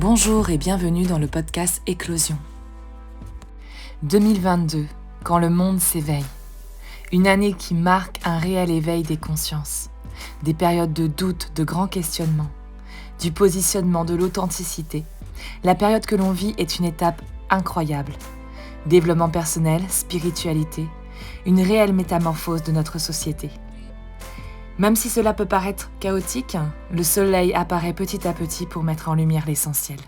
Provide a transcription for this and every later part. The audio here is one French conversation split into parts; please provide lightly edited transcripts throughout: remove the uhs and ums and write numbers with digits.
Bonjour et bienvenue dans le podcast Éclosion. 2022, quand le monde s'éveille. Une année qui marque un réel éveil des consciences. Des périodes de doute, de grands questionnements. Du positionnement, de l'authenticité. La période que l'on vit est une étape incroyable. Développement personnel, spiritualité, une réelle métamorphose de notre société. Même si cela peut paraître chaotique, le soleil apparaît petit à petit pour mettre en lumière l'essentiel.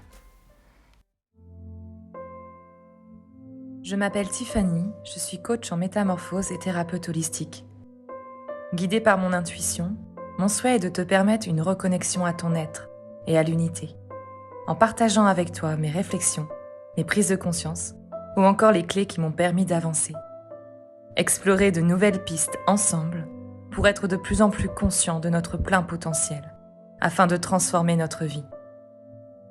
Je m'appelle Tiffany, je suis coach en métamorphose et thérapeute holistique. Guidée par mon intuition, mon souhait est de te permettre une reconnexion à ton être et à l'unité, en partageant avec toi mes réflexions, mes prises de conscience ou encore les clés qui m'ont permis d'avancer. Explorer de nouvelles pistes ensemble pour être de plus en plus conscient de notre plein potentiel, afin de transformer notre vie.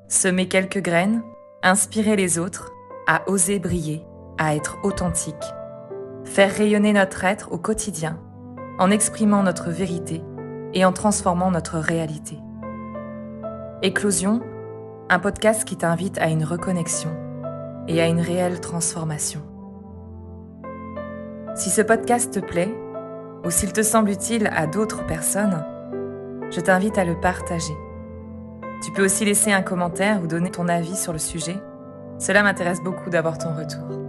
Semer quelques graines, inspirer les autres à oser briller, à être authentique. Faire rayonner notre être au quotidien, en exprimant notre vérité et en transformant notre réalité. Éclosion, un podcast qui t'invite à une reconnexion et à une réelle transformation. Si ce podcast te plaît, ou s'il te semble utile à d'autres personnes, je t'invite à le partager. Tu peux aussi laisser un commentaire ou donner ton avis sur le sujet. Cela m'intéresse beaucoup d'avoir ton retour.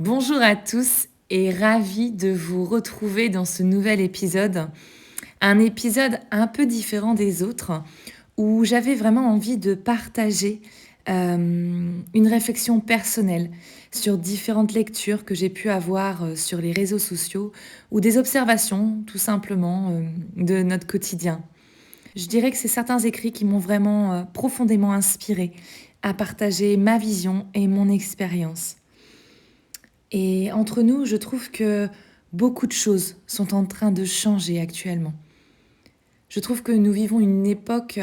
Bonjour à tous et ravie de vous retrouver dans ce nouvel épisode. Un épisode un peu différent des autres où j'avais vraiment envie de partager une réflexion personnelle sur différentes lectures que j'ai pu avoir sur les réseaux sociaux ou des observations tout simplement de notre quotidien. Je dirais que c'est certains écrits qui m'ont vraiment profondément inspirée à partager ma vision et mon expérience. Et entre nous, je trouve que beaucoup de choses sont en train de changer actuellement. Je trouve que nous vivons une époque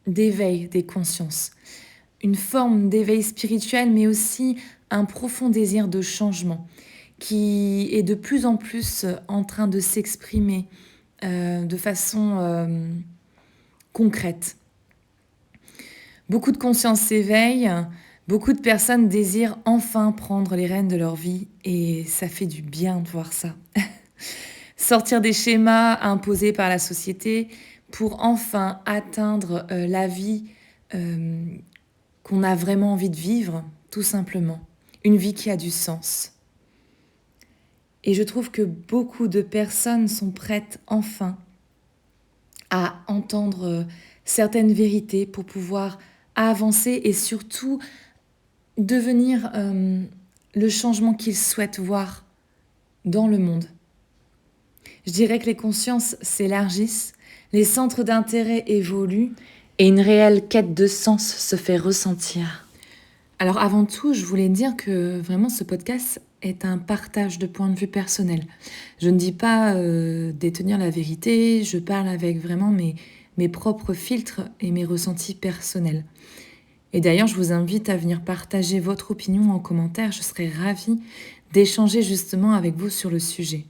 d'éveil des consciences, une forme d'éveil spirituel, mais aussi un profond désir de changement qui est de plus en plus en train de s'exprimer de façon concrète. Beaucoup de conscience s'éveille. Beaucoup de personnes désirent enfin prendre les rênes de leur vie et ça fait du bien de voir ça. Sortir des schémas imposés par la société pour enfin atteindre la vie qu'on a vraiment envie de vivre, tout simplement. Une vie qui a du sens. Et je trouve que beaucoup de personnes sont prêtes enfin à entendre certaines vérités pour pouvoir avancer et surtout devenir le changement qu'ils souhaitent voir dans le monde. Je dirais que les consciences s'élargissent, les centres d'intérêt évoluent et une réelle quête de sens se fait ressentir. Alors avant tout, je voulais dire que vraiment ce podcast est un partage de points de vue personnels. Je ne dis pas détenir la vérité, je parle avec vraiment mes propres filtres et mes ressentis personnels. Et d'ailleurs, je vous invite à venir partager votre opinion en commentaire. Je serais ravie d'échanger justement avec vous sur le sujet.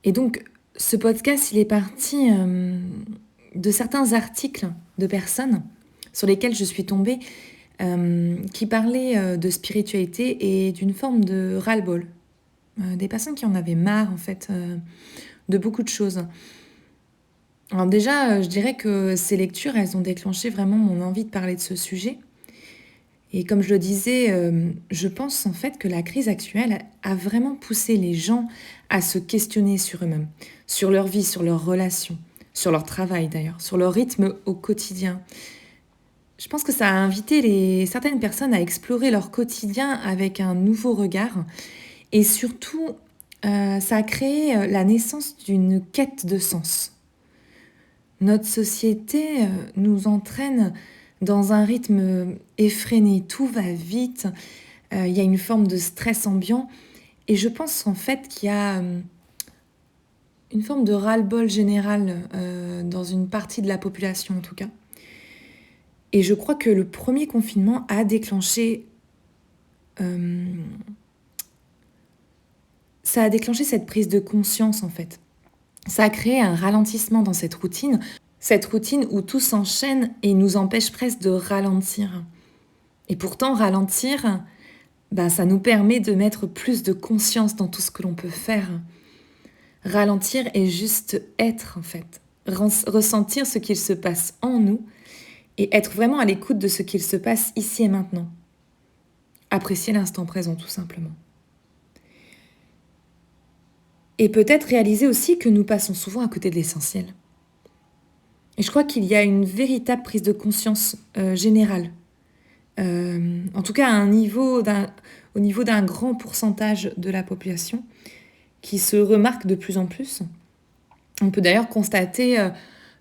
Et donc, ce podcast, il est parti de certains articles de personnes sur lesquels je suis tombée qui parlaient de spiritualité et d'une forme de ras-le-bol. Des personnes qui en avaient marre, en fait, de beaucoup de choses. Alors déjà, je dirais que ces lectures, elles ont déclenché vraiment mon envie de parler de ce sujet. Et comme je le disais, je pense en fait que la crise actuelle a vraiment poussé les gens à se questionner sur eux-mêmes, sur leur vie, sur leurs relations, sur leur travail d'ailleurs, sur leur rythme au quotidien. Je pense que ça a invité certaines personnes à explorer leur quotidien avec un nouveau regard. Et surtout, ça a créé la naissance d'une quête de sens. Notre société nous entraîne dans un rythme effréné, tout va vite, il y a une forme de stress ambiant Et je pense en fait qu'il y a une forme de ras-le-bol général dans une partie de la population en tout cas. Et je crois que le premier confinement a déclenché, euh, ça a déclenché cette prise de conscience en fait. Ça a créé un ralentissement dans cette routine où tout s'enchaîne et nous empêche presque de ralentir. Et pourtant, ralentir, ben, ça nous permet de mettre plus de conscience dans tout ce que l'on peut faire. Ralentir et juste être en fait. Ressentir ce qu'il se passe en nous et être vraiment à l'écoute de ce qu'il se passe ici et maintenant. Apprécier l'instant présent tout simplement. Et peut-être réaliser aussi que nous passons souvent à côté de l'essentiel. Et je crois qu'il y a une véritable prise de conscience générale. En tout cas au niveau d'un grand pourcentage de la population qui se remarque de plus en plus. On peut d'ailleurs constater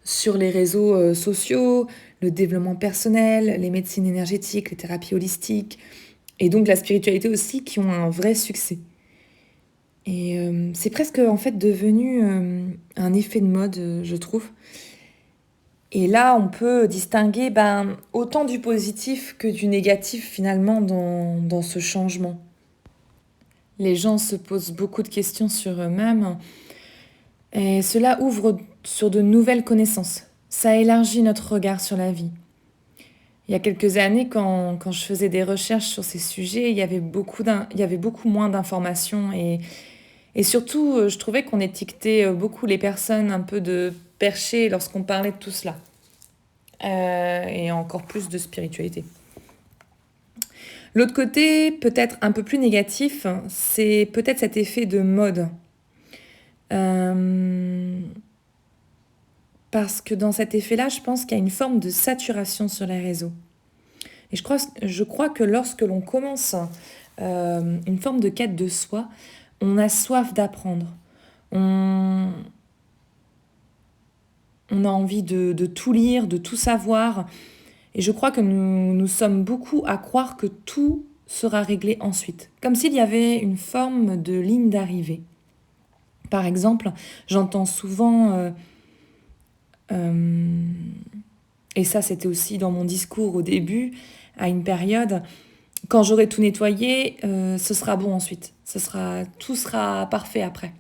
sur les réseaux sociaux, le développement personnel, les médecines énergétiques, les thérapies holistiques, et donc la spiritualité aussi, qui ont un vrai succès. Et c'est presque en fait devenu un effet de mode, je trouve. Et là, on peut distinguer autant du positif que du négatif finalement dans ce changement. Les gens se posent beaucoup de questions sur eux-mêmes et cela ouvre sur de nouvelles connaissances. Ça élargit notre regard sur la vie. Il y a quelques années, quand je faisais des recherches sur ces sujets, il y avait beaucoup moins d'informations et surtout, je trouvais qu'on étiquetait beaucoup les personnes un peu de perchées lorsqu'on parlait de tout cela. Et encore plus de spiritualité. L'autre côté, peut-être un peu plus négatif, c'est peut-être cet effet de mode. Parce que dans cet effet-là, je pense qu'il y a une forme de saturation sur les réseaux. Et je crois que lorsque l'on commence une forme de quête de soi, on a soif d'apprendre. On a envie de tout lire, de tout savoir. Et je crois que nous sommes beaucoup à croire que tout sera réglé ensuite. Comme s'il y avait une forme de ligne d'arrivée. Par exemple, j'entends souvent, et ça c'était aussi dans mon discours au début, à une période, quand j'aurai tout nettoyé, ce sera bon ensuite. Tout sera parfait après.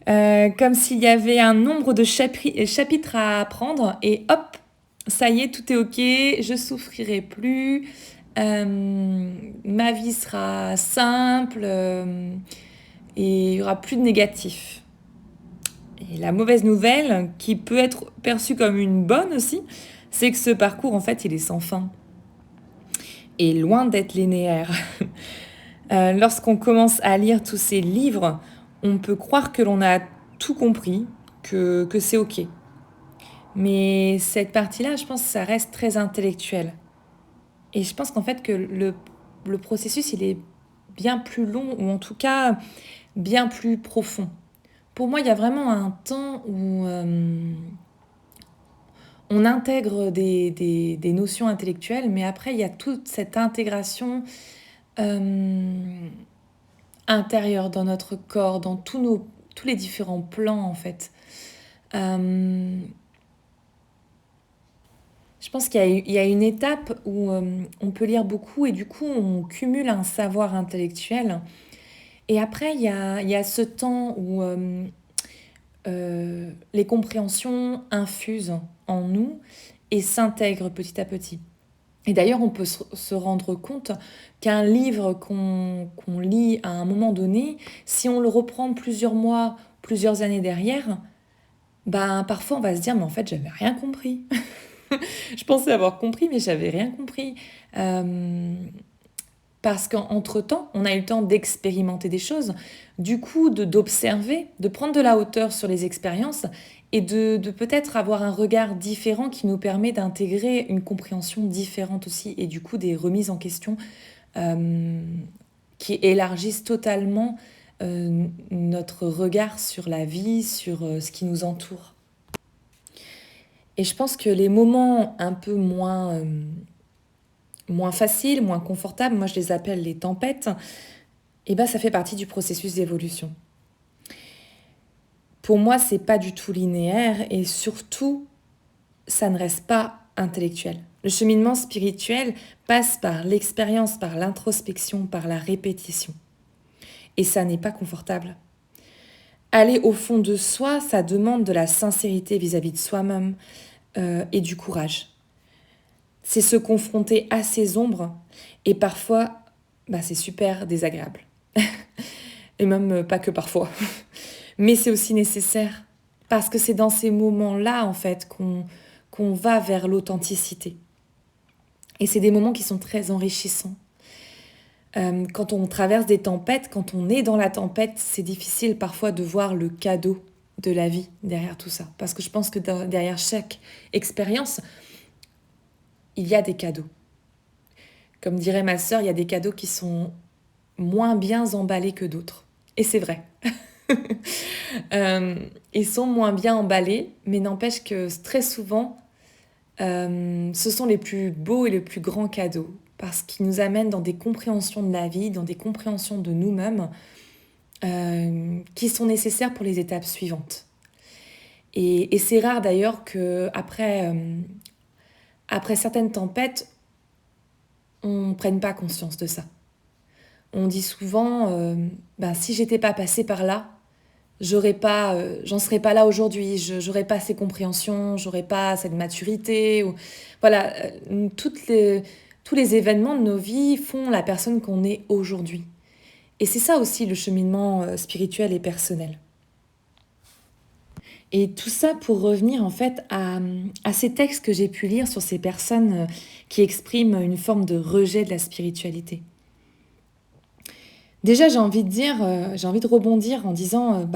Comme s'il y avait un nombre de chapitres à apprendre et hop, ça y est, tout est ok, je souffrirai plus, ma vie sera simple et il n'y aura plus de négatif. Et la mauvaise nouvelle, qui peut être perçue comme une bonne aussi, c'est que ce parcours, en fait, il est sans fin. Et loin d'être linéaire. Lorsqu'on commence à lire tous ces livres, on peut croire que l'on a tout compris, que c'est ok. Mais cette partie-là, je pense que ça reste très intellectuel. Et je pense qu'en fait que le processus, il est bien plus long, ou en tout cas bien plus profond. Pour moi, il y a vraiment un temps où on intègre des notions intellectuelles, mais après, il y a toute cette intégration intérieure dans notre corps, dans tous les différents plans, en fait. Euh, je pense qu'il y a une étape où on peut lire beaucoup et du coup, on cumule un savoir intellectuel. Et après, il y a ce temps où les compréhensions infusent en nous et s'intègrent petit à petit. Et d'ailleurs, on peut se rendre compte qu'un livre qu'on lit à un moment donné, si on le reprend plusieurs mois, plusieurs années derrière, parfois on va se dire, mais en fait, j'avais rien compris. Je pensais avoir compris, mais j'avais rien compris. Parce qu'entre-temps, on a eu le temps d'expérimenter des choses, du coup d'observer, de prendre de la hauteur sur les expériences et de peut-être avoir un regard différent qui nous permet d'intégrer une compréhension différente aussi et du coup des remises en question euh, qui élargissent totalement notre regard sur la vie, sur ce qui nous entoure. Et je pense que les moments un peu moins faciles, moins confortables, moi je les appelle les tempêtes, Et ben, ça fait partie du processus d'évolution. Pour moi, c'est pas du tout linéaire et surtout, ça ne reste pas intellectuel. Le cheminement spirituel passe par l'expérience, par l'introspection, par la répétition. Et ça n'est pas confortable. Aller au fond de soi, ça demande de la sincérité vis-à-vis de soi-même et du courage. C'est se confronter à ses ombres et parfois, c'est super désagréable. Et même pas que parfois. Mais c'est aussi nécessaire parce que c'est dans ces moments-là, en fait, qu'on va vers l'authenticité. Et c'est des moments qui sont très enrichissants. Quand on traverse des tempêtes, quand on est dans la tempête, c'est difficile parfois de voir le cadeau de la vie derrière tout ça. Parce que je pense que derrière chaque expérience, il y a des cadeaux. Comme dirait ma sœur, il y a des cadeaux qui sont moins bien emballés que d'autres. Et c'est vrai. Ils sont moins bien emballés, mais n'empêche que très souvent, ce sont les plus beaux et les plus grands cadeaux, parce qu'ils nous amènent dans des compréhensions de la vie, dans des compréhensions de nous-mêmes, qui sont nécessaires pour les étapes suivantes. Et c'est rare d'ailleurs qu'après après certaines tempêtes, on ne prenne pas conscience de ça. On dit souvent, si j'étais pas passée par là, j'en serais pas là aujourd'hui, j'aurais pas ces compréhensions, j'aurais pas cette maturité. Voilà, tous les événements de nos vies font la personne qu'on est aujourd'hui. Et c'est ça aussi le cheminement spirituel et personnel. Et tout ça pour revenir en fait à ces textes que j'ai pu lire sur ces personnes qui expriment une forme de rejet de la spiritualité. Déjà, j'ai envie de rebondir en disant,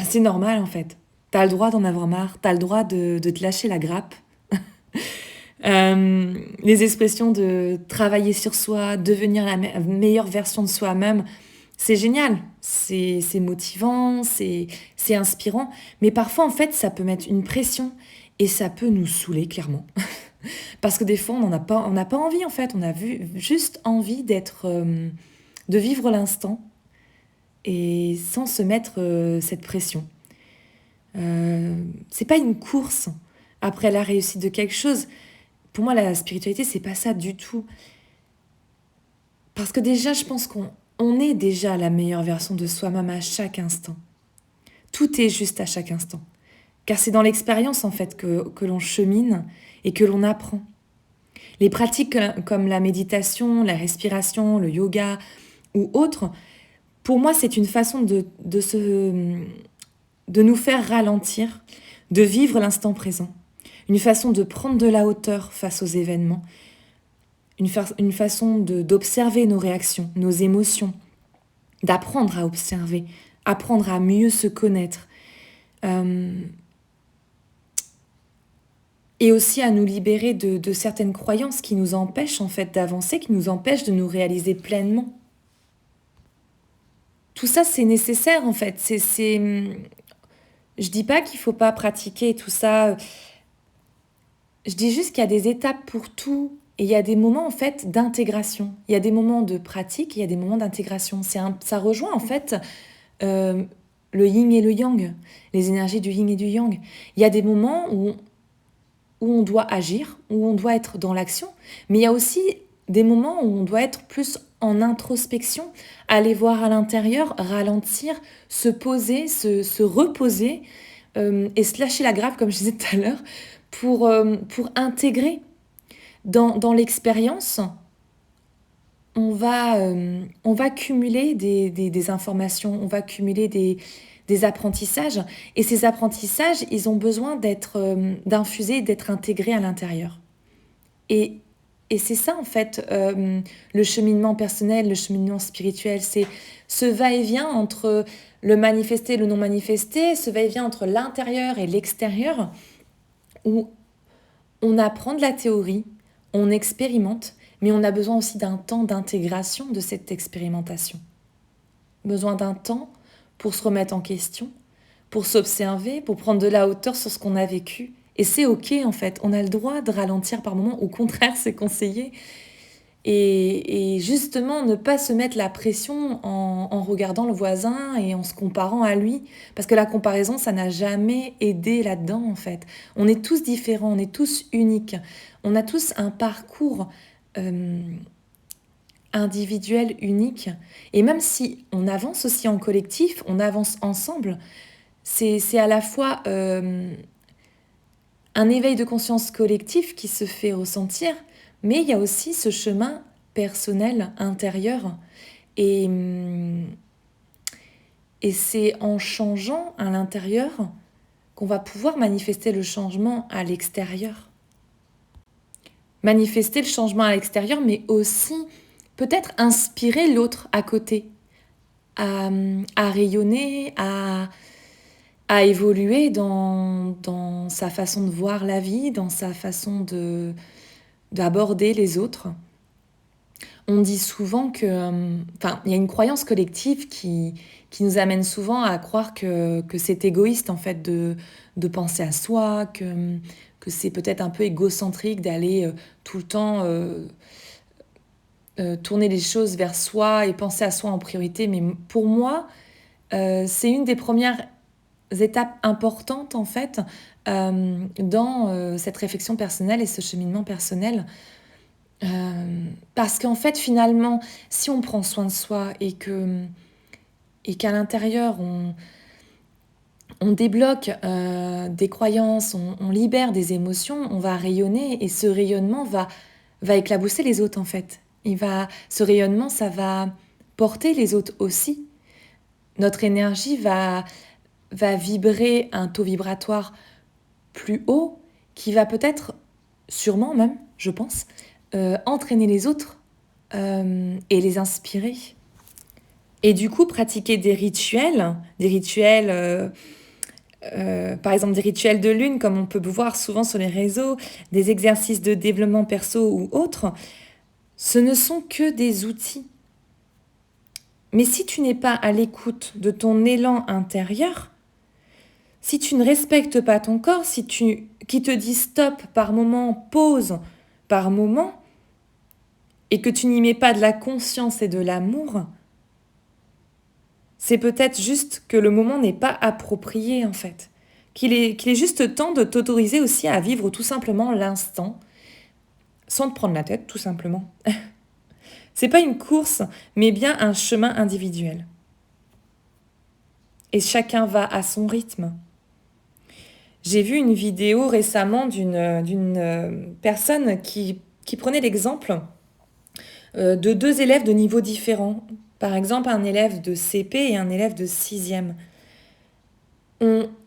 c'est normal en fait. T'as le droit d'en avoir marre, t'as le droit de te lâcher la grappe. Les expressions de travailler sur soi, devenir la meilleure version de soi-même, c'est génial, c'est motivant, c'est inspirant. Mais parfois, en fait, ça peut mettre une pression et ça peut nous saouler, clairement. Parce que des fois, on n'a pas envie, en fait. On a juste envie de vivre l'instant et sans se mettre cette pression. C'est pas une course après la réussite de quelque chose. Pour moi, la spiritualité, c'est pas ça du tout. Parce que déjà, je pense qu'on est déjà la meilleure version de soi-même à chaque instant. Tout est juste à chaque instant. Car c'est dans l'expérience, en fait, que l'on chemine et que l'on apprend. Les pratiques comme la méditation, la respiration, le yoga ou autres, pour moi, c'est une façon de nous faire ralentir, de vivre l'instant présent. Une façon de prendre de la hauteur face aux événements. Une façon d'observer nos réactions, nos émotions. D'apprendre à observer, apprendre à mieux se connaître. Et aussi à nous libérer de certaines croyances qui nous empêchent en fait d'avancer, qui nous empêchent de nous réaliser pleinement. Tout ça, c'est nécessaire en fait. Je dis pas qu'il faut pas pratiquer tout ça. Je dis juste qu'il y a des étapes pour tout. Et il y a des moments en fait d'intégration. Il y a des moments de pratique, il y a des moments d'intégration. Ça rejoint en fait le yin et le yang, les énergies du yin et du yang. Il y a des moments où on doit agir, où on doit être dans l'action, mais il y a aussi des moments où on doit être plus en introspection, aller voir à l'intérieur, ralentir, se poser, se reposer et se lâcher la grappe, comme je disais tout à l'heure, pour intégrer dans l'expérience. On va cumuler des informations, on va cumuler des apprentissages. Et ces apprentissages, ils ont besoin d'infuser, d'être intégrés à l'intérieur. Et c'est ça, en fait, le cheminement personnel, le cheminement spirituel. C'est ce va-et-vient entre le manifesté et le non manifesté, ce va-et-vient entre l'intérieur et l'extérieur, où on apprend de la théorie, on expérimente, mais on a besoin aussi d'un temps d'intégration de cette expérimentation. Besoin d'un temps pour se remettre en question, pour s'observer, pour prendre de la hauteur sur ce qu'on a vécu. Et c'est ok en fait, on a le droit de ralentir par moments, au contraire c'est conseillé. et justement ne pas se mettre la pression en regardant le voisin et en se comparant à lui. Parce que la comparaison, ça n'a jamais aidé là-dedans, en fait. On est tous différents, on est tous uniques. On a tous un parcours individuel, unique. Et même si on avance aussi en collectif, on avance ensemble, c'est à la fois un éveil de conscience collectif qui se fait ressentir, mais il y a aussi ce chemin personnel, intérieur. Et, et c'est en changeant à l'intérieur qu'on va pouvoir manifester le changement à l'extérieur. Manifester le changement à l'extérieur, mais aussi peut-être inspirer l'autre à côté, à rayonner, à évoluer dans sa façon de voir la vie, dans sa façon d'aborder les autres. On dit souvent que... il y a une croyance collective qui nous amène souvent à croire que c'est égoïste, en fait, de penser à soi, que c'est peut-être un peu égocentrique d'aller tout le temps tourner les choses vers soi et penser à soi en priorité. Mais pour moi, c'est une des premières étapes importantes, en fait, dans cette réflexion personnelle et ce cheminement personnel. Parce qu'en fait, finalement, si on prend soin de soi et qu'à l'intérieur, on débloque des croyances, on libère des émotions, on va rayonner et ce rayonnement va éclabousser les autres, en fait. Ce rayonnement, ça va porter les autres aussi. Notre énergie va vibrer un taux vibratoire plus haut qui va peut-être, sûrement même, je pense, entraîner les autres et les inspirer. Et du coup, pratiquer des rituels, par exemple des rituels de lune, comme on peut voir souvent sur les réseaux, des exercices de développement perso ou autres, ce ne sont que des outils. Mais si tu n'es pas à l'écoute de ton élan intérieur, si tu ne respectes pas ton corps, qui te dit stop par moment, pause par moment, et que tu n'y mets pas de la conscience et de l'amour, c'est peut-être juste que le moment n'est pas approprié, en fait. Qu'il est juste temps de t'autoriser aussi à vivre tout simplement l'instant, sans te prendre la tête, tout simplement. C'est pas une course, mais bien un chemin individuel. Et chacun va à son rythme. J'ai vu une vidéo récemment d'une personne qui prenait l'exemple de deux élèves de niveaux différents. Par exemple, un élève de CP et un élève de 6e.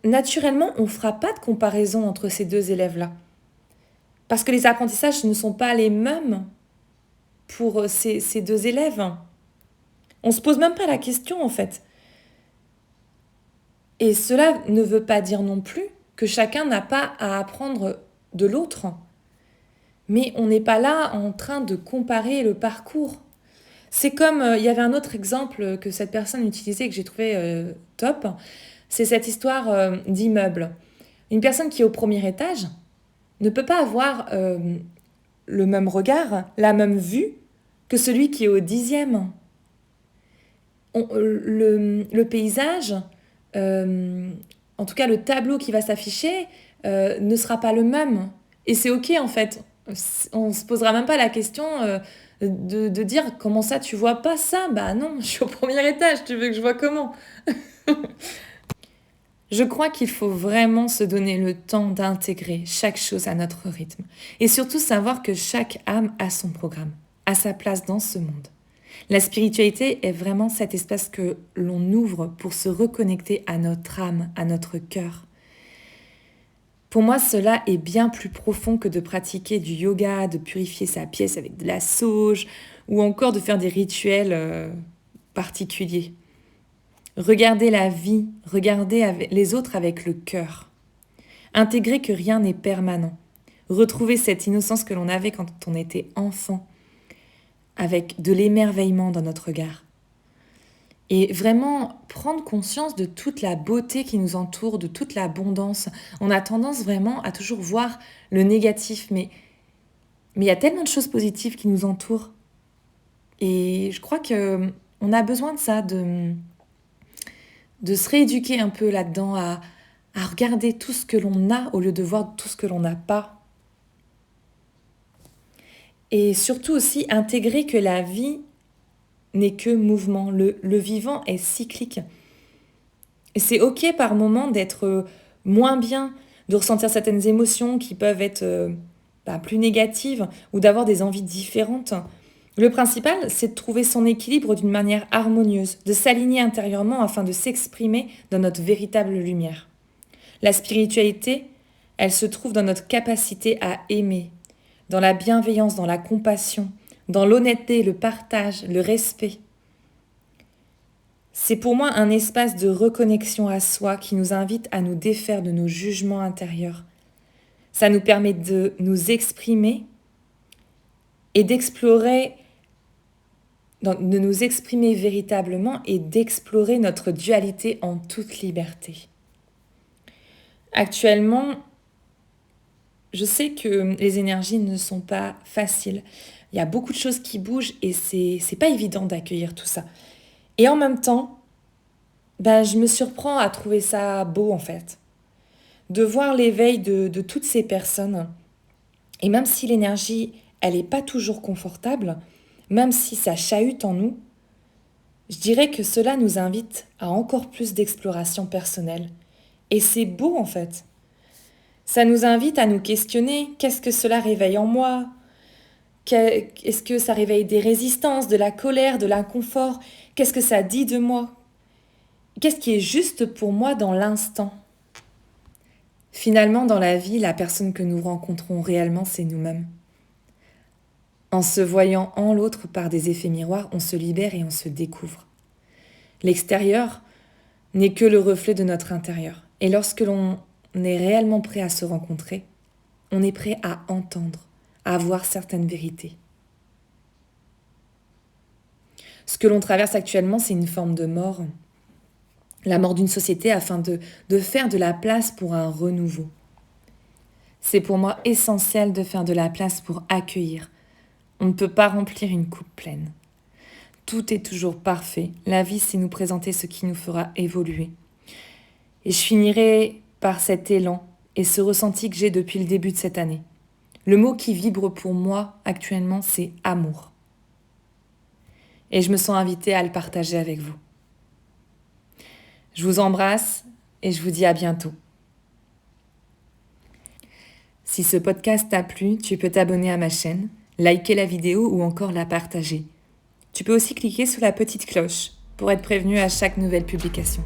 Naturellement, on ne fera pas de comparaison entre ces deux élèves-là. Parce que les apprentissages ne sont pas les mêmes pour ces deux élèves. On ne se pose même pas la question, en fait. Et cela ne veut pas dire non plus que chacun n'a pas à apprendre de l'autre. Mais on n'est pas là en train de comparer le parcours. C'est comme, il y avait un autre exemple que cette personne utilisait que j'ai trouvé top. C'est cette histoire d'immeuble. Une personne qui est au premier étage ne peut pas avoir le même regard, la même vue que celui qui est au 10e. Le paysage, en tout cas le tableau qui va s'afficher, ne sera pas le même. Et c'est ok, en fait. On ne se posera même pas la question de dire comment ça tu vois pas ça. Bah non, je suis au premier étage, tu veux que je vois comment? Je crois qu'il faut vraiment se donner le temps d'intégrer chaque chose à notre rythme. Et surtout savoir que chaque âme a son programme, a sa place dans ce monde. La spiritualité est vraiment cet espace que l'on ouvre pour se reconnecter à notre âme, à notre cœur. Pour moi, cela est bien plus profond que de pratiquer du yoga, de purifier sa pièce avec de la sauge ou encore de faire des rituels particuliers. Regardez la vie, regardez les autres avec le cœur. Intégrer que rien n'est permanent. Retrouver cette innocence que l'on avait quand on était enfant, avec de l'émerveillement dans notre regard. Et vraiment prendre conscience de toute la beauté qui nous entoure, de toute l'abondance. On a tendance vraiment à toujours voir le négatif, mais il y a tellement de choses positives qui nous entourent. Et je crois que on a besoin de ça, de se rééduquer un peu là-dedans, à regarder tout ce que l'on a au lieu de voir tout ce que l'on n'a pas. Et surtout aussi intégrer que la vie n'est que mouvement. Le vivant est cyclique. Et c'est ok par moment d'être moins bien, de ressentir certaines émotions qui peuvent être plus négatives ou d'avoir des envies différentes. Le principal, c'est de trouver son équilibre d'une manière harmonieuse, de s'aligner intérieurement afin de s'exprimer dans notre véritable lumière. La spiritualité, elle se trouve dans notre capacité à aimer, dans la bienveillance, dans la compassion, dans l'honnêteté, le partage, le respect. C'est pour moi un espace de reconnexion à soi qui nous invite à nous défaire de nos jugements intérieurs. Ça nous permet de nous exprimer et d'explorer, de nous exprimer véritablement et d'explorer notre dualité en toute liberté. Actuellement, je sais que les énergies ne sont pas faciles. Il y a beaucoup de choses qui bougent et c'est pas évident d'accueillir tout ça. Et en même temps, je me surprends à trouver ça beau en fait. De voir l'éveil de toutes ces personnes. Et même si l'énergie, elle n'est pas toujours confortable, même si ça chahute en nous, je dirais que cela nous invite à encore plus d'exploration personnelle. Et c'est beau en fait. Ça nous invite à nous questionner, qu'est-ce que cela réveille en moi ? Est-ce que ça réveille des résistances, de la colère, de l'inconfort ? Qu'est-ce que ça dit de moi ? Qu'est-ce qui est juste pour moi dans l'instant ? Finalement, dans la vie, la personne que nous rencontrons réellement, c'est nous-mêmes. En se voyant en l'autre par des effets miroirs, on se libère et on se découvre. L'extérieur n'est que le reflet de notre intérieur. Et lorsque l'on est réellement prêt à se rencontrer, on est prêt à entendre, à voir certaines vérités. Ce que l'on traverse actuellement, c'est une forme de mort. La mort d'une société afin de faire de la place pour un renouveau. C'est pour moi essentiel de faire de la place pour accueillir. On ne peut pas remplir une coupe pleine. Tout est toujours parfait. La vie, c'est nous présenter ce qui nous fera évoluer. Et je finirai par cet élan et ce ressenti que j'ai depuis le début de cette année. Le mot qui vibre pour moi actuellement, c'est amour. Et je me sens invitée à le partager avec vous. Je vous embrasse et je vous dis à bientôt. Si ce podcast t'a plu, tu peux t'abonner à ma chaîne, liker la vidéo ou encore la partager. Tu peux aussi cliquer sur la petite cloche pour être prévenu à chaque nouvelle publication.